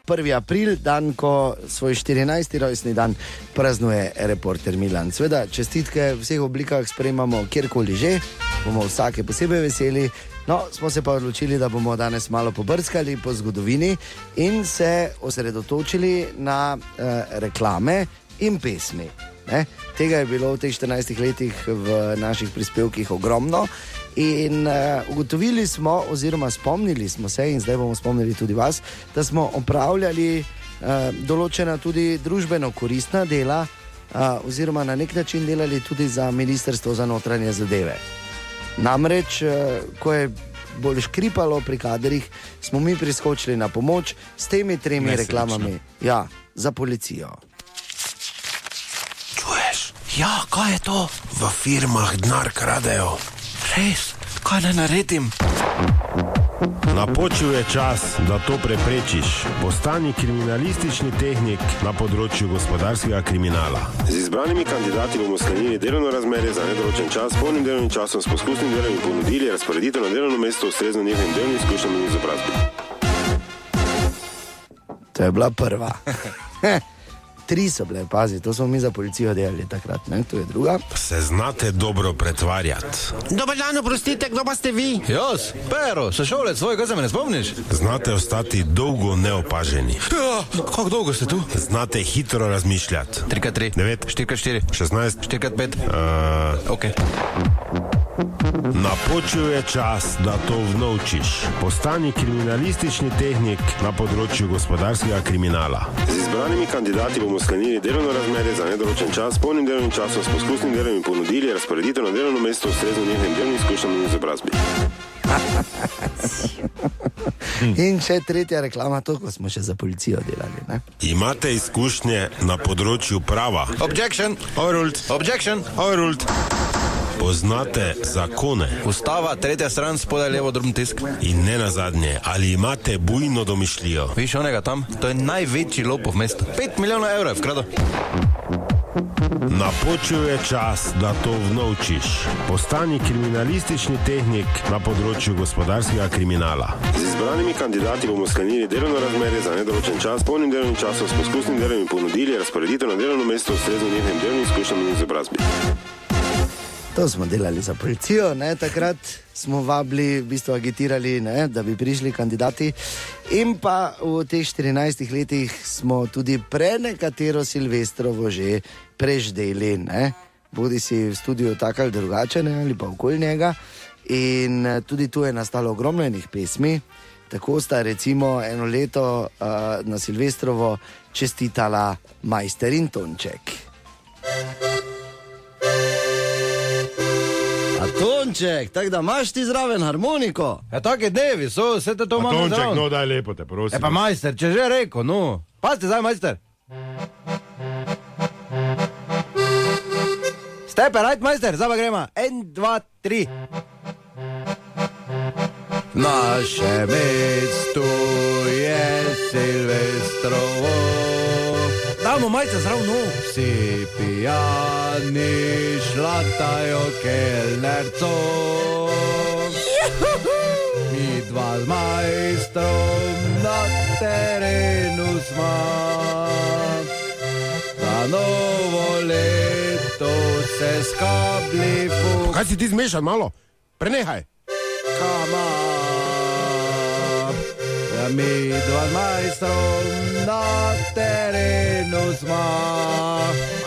1. april, dan, ko svoj 14. rojstni dan praznuje reporter Milan. Sveda, čestitke v vseh oblikah sprejemamo kjerkoli že, bomo vsake posebej veseli. No, smo se pa odločili, da bomo danes malo pobrskali po zgodovini in se osredotočili na reklame in pesmi. Ne? Tega je bilo v teh 14 letih v naših prispevkih ogromno in ugotovili smo, oziroma spomnili smo se, in zdaj bomo spomnili tudi vas, da smo opravljali določena tudi družbeno koristna dela oziroma na nek način delali tudi za Ministrstvo za notranje zadeve. Namreč, ko je bolj škripalo pri kadrih, smo mi priskočili na pomoč s temi 3 reklamami. Ja, za policijo. Čuješ? Ja, kaj je to? V firmah denar kradejo. Res? Kaj naj naredim? Napočil je čas, da to preprečiš. Postani kriminalistični tehnik na področju gospodarskega kriminala. Z izbranimi kandidati bomo sklenili delovno razmerje za nedoločen čas, s polnim delovnim časom, s poskusnim delom in ponudili razporeditev na delovno mesto ustrezno njihovim delovnim izkušnjam in izobrazbi. To je bila prva. 3 so bile, pazi, to smo mi za policijo delali takrat, ne? To je druga. Se znate dobro pretvarjati. Dobar dan, oprostite, kdo pa ste vi? Jaz, Pero, sošolec svoj, kaj se me ne spomniš? Znate ostati dolgo neopaženi. Ja, kako dolgo ste tu? Znate hitro razmišljati. 3x3, 9, 4x4, 16, 4x5. Ok. Napočil je čas, da to vnovčiš. Postani kriminalistični tehnik na področju gospodarskega kriminala. Z izbranimi kandidati bomo sklenili delovno razmerje za nedoločen čas, s polnim delovnim časom, s poskusnim delom in ponudili razporeditev na delovno mesto ustrezno njihovim delovnim izkušnjam in izobrazbi. In še 3. reklama, to, ko smo še za policijo delali, ne? Imate izkušnje na področju prava? Objection, Overruled. objection. Overruled. Poznate zakone? Ustava, 3. stran, spodaj levo drobni tisk. In ne nazadnje, ali imate bujno domišljijo? Viš onega tam? To je največji lopov v mestu. 5 milijonov evrov je vkradel. Napočil je čas, da to vnovčiš. Postani kriminalistični tehnik na področju gospodarskega kriminala. Z izbranimi kandidati bomo sklenili delovno razmerje za nedoločen čas, s polnim delovnim časom, s poskusnim delom in ponudili razporeditev na delovno mesto ustrezno njihovim delovnim izkušnjam in izobrazbi. To smo delali za policijo, ne? Takrat smo vabili, v bistvu agitirali, ne? Da bi prišli kandidati. In pa v teh 14 letih smo tudi prenekatero Silvestrovo že preždeli, ne? Bodi si v studiu tak ali drugače, ne? Ali pa okoli njega. In tudi tu je nastalo ogromno enih pesmi. Tako sta recimo eno leto na Silvestrovo čestitala Majster in Tonček. Tonček, tako da imaš ti zraven harmoniko. Ja, take dnevi so, vse te to imamo zraven. Tonček, no daj lepo te, prosim. Pa majster, če že rekel, no. Pazite zdaj, majster. Stepe, right, majster, zdaj pa gremo. 1, 2, 3. Naše mesto je Silvestrovo. Dajmo majce zraven, no. Vsi pijani šlatajo kelnerco. Mi dva z majstrom na terenu smo. Za novo leto se skabli fuk. Kaj si ti zmešan malo? Prenehaj. Kama. Mi dva z majstrom na terenu smo.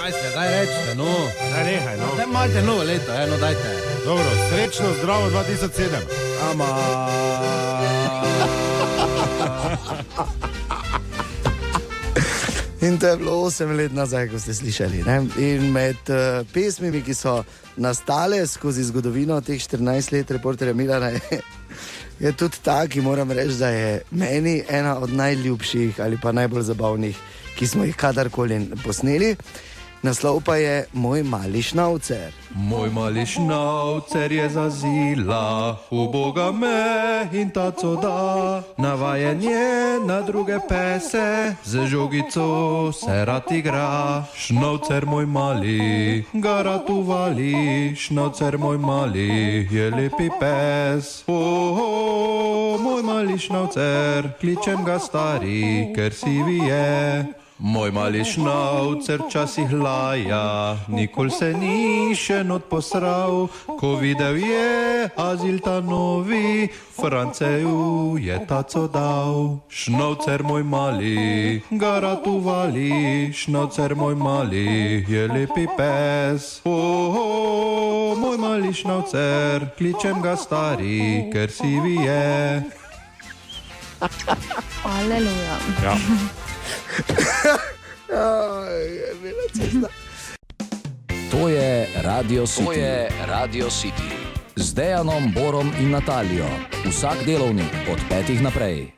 Majster, daj rečite, no. Daj nehaj, no. Daj majte novo leto, eno dajte. Dobro, srečno, zdravo 2007. Ama. In to je bilo 8 let nazaj, ko ste slišali, ne? In med pesmimi, ki so nastale skozi zgodovino teh 14 let reporterja Milana, je tudi ta, ki moram reči, da je meni ena od najljubših ali pa najbolj zabavnih, ki smo jih kadarkoli posneli. naslov pa je Moj mali šnaucer. Moj mali šnaucer je zazila, uboga me in taco da. Navajen je na druge pese, z žogico se rad igra. Šnaucer moj mali, ga rad uvali, šnaucer moj mali, je lepi pes. Moj mali šnaucer, kličem ga stari, ker sivi je. Moj mali šnaucer včasih laja, nikoli se ni še not posral. Ko videl je azil ta novi, Franceju je taco dal. Šnaucer moj mali, ga rad uvali, šnaucer moj mali, je lepi pes. Moj mali šnaucer, kličem ga stari, ker sivi je. Aleluja. Ja. To je Radio City. Z Dejanom, Borom in Natalijo. Vsak delovnik od 5 naprej.